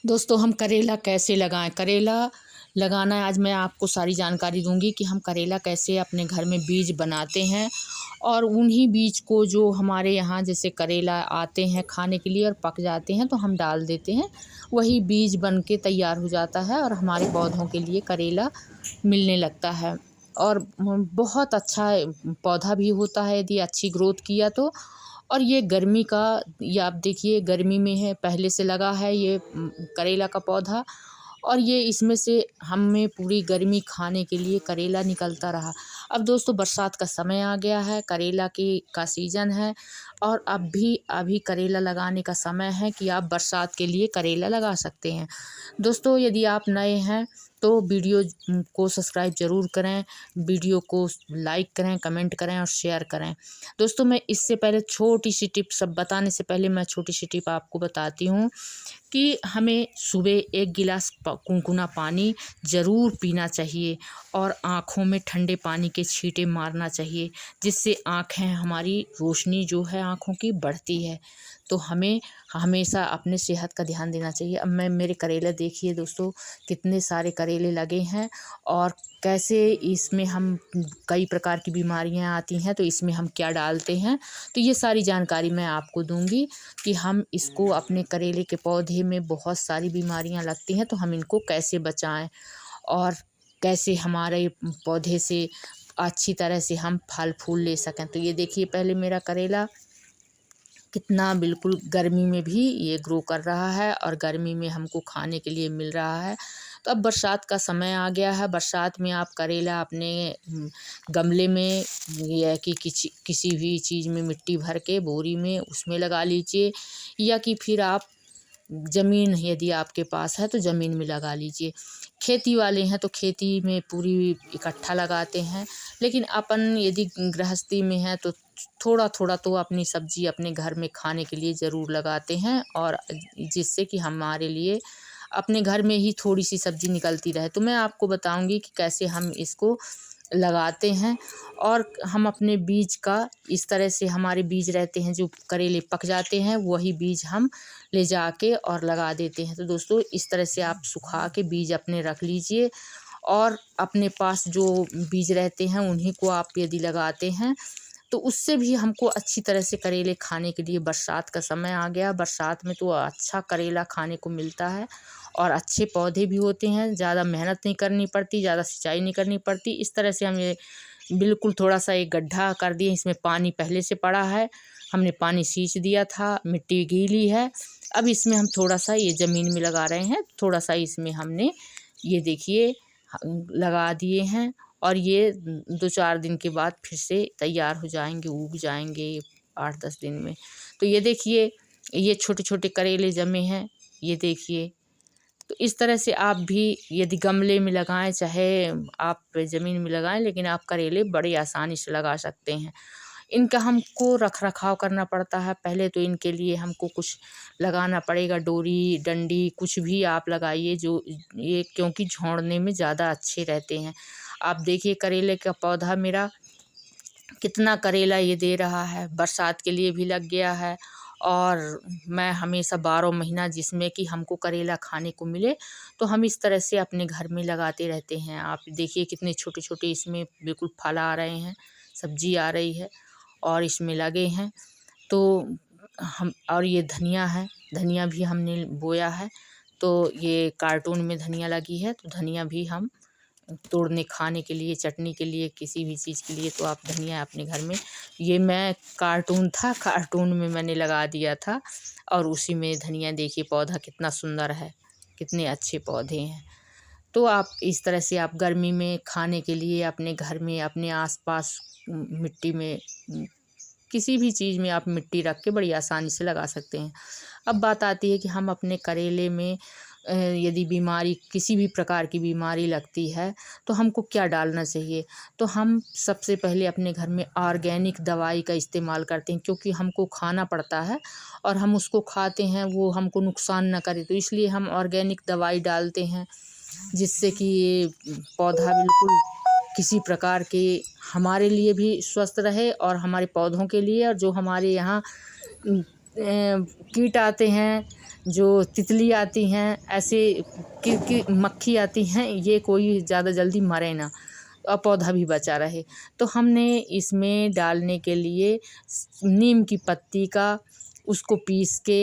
दोस्तों हम करेला कैसे लगाएं। करेला लगाना है, आज मैं आपको सारी जानकारी दूंगी कि हम करेला कैसे अपने घर में बीज बनाते हैं और उन्हीं बीज को जो हमारे यहाँ जैसे करेला आते हैं खाने के लिए और पक जाते हैं तो हम डाल देते हैं, वही बीज बन के तैयार हो जाता है और हमारे पौधों के लिए करेला मिलने लगता है। और बहुत अच्छा पौधा भी होता है यदि अच्छी ग्रोथ किया तो। और ये गर्मी का, ये आप देखिए गर्मी में है, पहले से लगा है ये करेला का पौधा। और ये इसमें से हमें पूरी गर्मी खाने के लिए करेला निकलता रहा। अब दोस्तों बरसात का समय आ गया है, करेला की का सीज़न है और अब भी अभी करेला लगाने का समय है कि आप बरसात के लिए करेला लगा सकते हैं। दोस्तों यदि आप नए हैं तो वीडियो को सब्सक्राइब ज़रूर करें, वीडियो को लाइक करें, कमेंट करें और शेयर करें। दोस्तों मैं इससे पहले छोटी सी टिप, सब बताने से पहले मैं छोटी सी टिप आपको बताती हूँ कि हमें सुबह 1 गिलास गुनगुना पानी ज़रूर पीना चाहिए और आँखों में ठंडे पानी के छींटे मारना चाहिए, जिससे आँखें हमारी रोशनी जो है आँखों की बढ़ती है। तो हमें हमेशा अपने सेहत का ध्यान देना चाहिए। अब मैं मेरे करेले देखिए दोस्तों, कितने सारे करेले लगे हैं और कैसे इसमें हम कई प्रकार की बीमारियां आती हैं तो इसमें हम क्या डालते हैं, तो ये सारी जानकारी मैं आपको दूंगी कि हम इसको अपने करेले के पौधे में बहुत सारी बीमारियां लगती हैं तो हम इनको कैसे बचाएं और कैसे हमारे पौधे से अच्छी तरह से हम फल फूल ले सकें। तो ये देखिए पहले मेरा करेला कितना बिल्कुल गर्मी में भी ये ग्रो कर रहा है और गर्मी में हमको खाने के लिए मिल रहा है। तो अब बरसात का समय आ गया है, बरसात में आप करेला अपने गमले में या कि किसी भी चीज़ में मिट्टी भर के बोरी में उसमें लगा लीजिए, या कि फिर आप ज़मीन यदि आपके पास है तो ज़मीन में लगा लीजिए। खेती वाले हैं तो खेती में पूरी इकट्ठा लगाते हैं, लेकिन अपन यदि गृहस्थी में है तो थोड़ा थोड़ा तो अपनी सब्जी अपने घर में खाने के लिए ज़रूर लगाते हैं, और जिससे कि हमारे लिए अपने घर में ही थोड़ी सी सब्जी निकलती रहे। तो मैं आपको बताऊंगी कि कैसे हम इसको लगाते हैं। और हम अपने बीज का इस तरह से, हमारे बीज रहते हैं जो करेले पक जाते हैं वही बीज हम ले जाके और लगा देते हैं। तो दोस्तों इस तरह से आप सुखा के बीज अपने रख लीजिए और अपने पास जो बीज रहते हैं उन्हीं को आप यदि लगाते हैं तो उससे भी हमको अच्छी तरह से करेले खाने के लिए, बरसात का समय आ गया, बरसात में तो अच्छा करेला खाने को मिलता है और अच्छे पौधे भी होते हैं, ज़्यादा मेहनत नहीं करनी पड़ती, ज़्यादा सिंचाई नहीं करनी पड़ती। इस तरह से हम ये बिल्कुल थोड़ा सा एक गड्ढा कर दिए, इसमें पानी पहले से पड़ा है, हमने पानी सींच दिया था, मिट्टी गीली है। अब इसमें हम थोड़ा सा ये ज़मीन में लगा रहे हैं, थोड़ा सा इसमें हमने ये देखिए लगा दिए हैं और ये 2-4 दिन के बाद फिर से तैयार हो जाएंगे, उग जाएंगे 8-10 दिन में। तो ये देखिए ये छोटे छोटे करेले जमे हैं, ये देखिए। तो इस तरह से आप भी यदि गमले में लगाएं चाहे आप ज़मीन में लगाएं, लेकिन आप करेले बड़ी आसानी से लगा सकते हैं। इनका हमको रख रखाव करना पड़ता है, पहले तो इनके लिए हमको कुछ लगाना पड़ेगा, डोरी डंडी कुछ भी आप लगाइए जो ये, क्योंकि झोंड़ने में ज़्यादा अच्छे रहते हैं। आप देखिए करेले का पौधा मेरा कितना करेला ये दे रहा है, बरसात के लिए भी लग गया है और मैं हमेशा 12 महीना जिसमें कि हमको करेला खाने को मिले तो हम इस तरह से अपने घर में लगाते रहते हैं। आप देखिए कितने छोटे छोटे इसमें बिल्कुल फल आ रहे हैं, सब्जी आ रही है और इसमें लगे हैं। तो हम, और ये धनिया है, धनिया भी हमने बोया है, तो ये कार्टून में धनिया लगी है, तो धनिया भी हम तोड़ने खाने के लिए, चटनी के लिए, किसी भी चीज़ के लिए तो आप धनिया अपने घर में, ये मैं कार्टून था, कार्टून में मैंने लगा दिया था और उसी में धनिया देखिए पौधा कितना सुंदर है, कितने अच्छे पौधे हैं। तो आप इस तरह से आप गर्मी में खाने के लिए अपने घर में, अपने आसपास मिट्टी में किसी भी चीज़ में आप मिट्टी रख के बड़ी आसानी से लगा सकते हैं। अब बात आती है कि हम अपने करेले में यदि बीमारी, किसी भी प्रकार की बीमारी लगती है तो हमको क्या डालना चाहिए। तो हम सबसे पहले अपने घर में ऑर्गेनिक दवाई का इस्तेमाल करते हैं, क्योंकि हमको खाना पड़ता है और हम उसको खाते हैं वो हमको नुकसान ना करे, तो इसलिए हम ऑर्गेनिक दवाई डालते हैं, जिससे कि ये पौधा बिल्कुल किसी प्रकार के हमारे लिए भी स्वस्थ रहे और हमारे पौधों के लिए, और जो हमारे यहाँ कीट आते हैं जो तितली आती हैं, ऐसे कि मक्खी आती हैं, ये कोई ज़्यादा जल्दी मरे ना और पौधा भी बचा रहे। तो हमने इसमें डालने के लिए नीम की पत्ती का उसको पीस के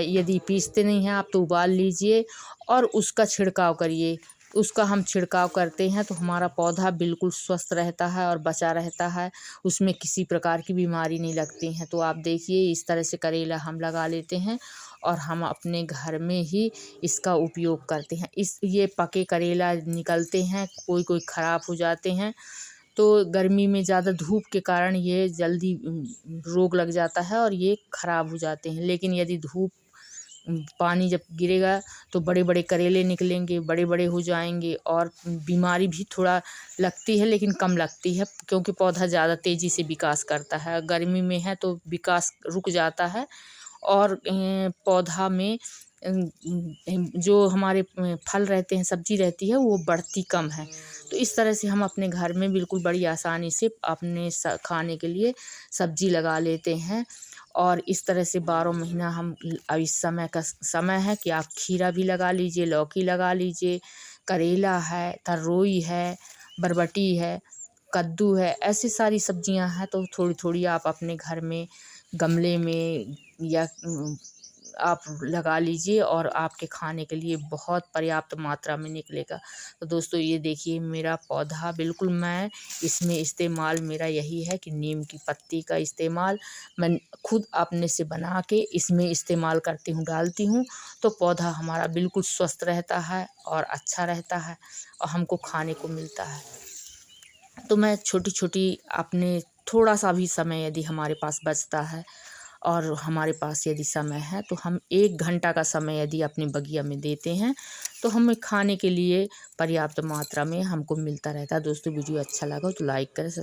यदि पीसते नहीं हैं आप तो उबाल लीजिए और उसका छिड़काव करिए। उसका हम छिड़काव करते हैं तो हमारा पौधा बिल्कुल स्वस्थ रहता है और बचा रहता है, उसमें किसी प्रकार की बीमारी नहीं लगती हैं। तो आप देखिए इस तरह से करेला हम लगा लेते हैं और हम अपने घर में ही इसका उपयोग करते हैं। ये पके करेला निकलते हैं, कोई कोई ख़राब हो जाते हैं, तो गर्मी में ज़्यादा धूप के कारण ये जल्दी रोग लग जाता है और ये ख़राब हो जाते हैं। लेकिन यदि धूप पानी जब गिरेगा तो बड़े बड़े करेले निकलेंगे, बड़े बड़े हो जाएंगे और बीमारी भी थोड़ा लगती है लेकिन कम लगती है, क्योंकि पौधा ज़्यादा तेज़ी से विकास करता है। गर्मी में है तो विकास रुक जाता है और पौधा में जो हमारे फल रहते हैं, सब्जी रहती है, वो बढ़ती कम है। तो इस तरह से हम अपने घर में बिल्कुल बड़ी आसानी से अपने खाने के लिए सब्जी लगा लेते हैं। और इस तरह से 12 महीना हम अब इस समय का समय है कि आप खीरा भी लगा लीजिए, लौकी लगा लीजिए, करेला है, तरोई है, बरबटी है, कद्दू है, ऐसी सारी सब्जियां हैं। तो थोड़ी थोड़ी आप अपने घर में गमले में या आप लगा लीजिए और आपके खाने के लिए बहुत पर्याप्त मात्रा में निकलेगा। तो दोस्तों ये देखिए मेरा पौधा बिल्कुल मैं इसमें इस्तेमाल मेरा यही है कि नीम की पत्ती का इस्तेमाल मैं खुद अपने से बना के इसमें इस्तेमाल करती हूँ, डालती हूँ, तो पौधा हमारा बिल्कुल स्वस्थ रहता है और अच्छा रहता है और हमको खाने को मिलता है। तो मैं छोटी छोटी अपने थोड़ा सा भी समय यदि हमारे पास बचता है और हमारे पास यदि समय है तो हम 1 घंटा का समय यदि अपने बगिया में देते हैं तो हमें खाने के लिए पर्याप्त मात्रा में हमको मिलता रहता है। दोस्तों वीडियो अच्छा लगा तो लाइक करें।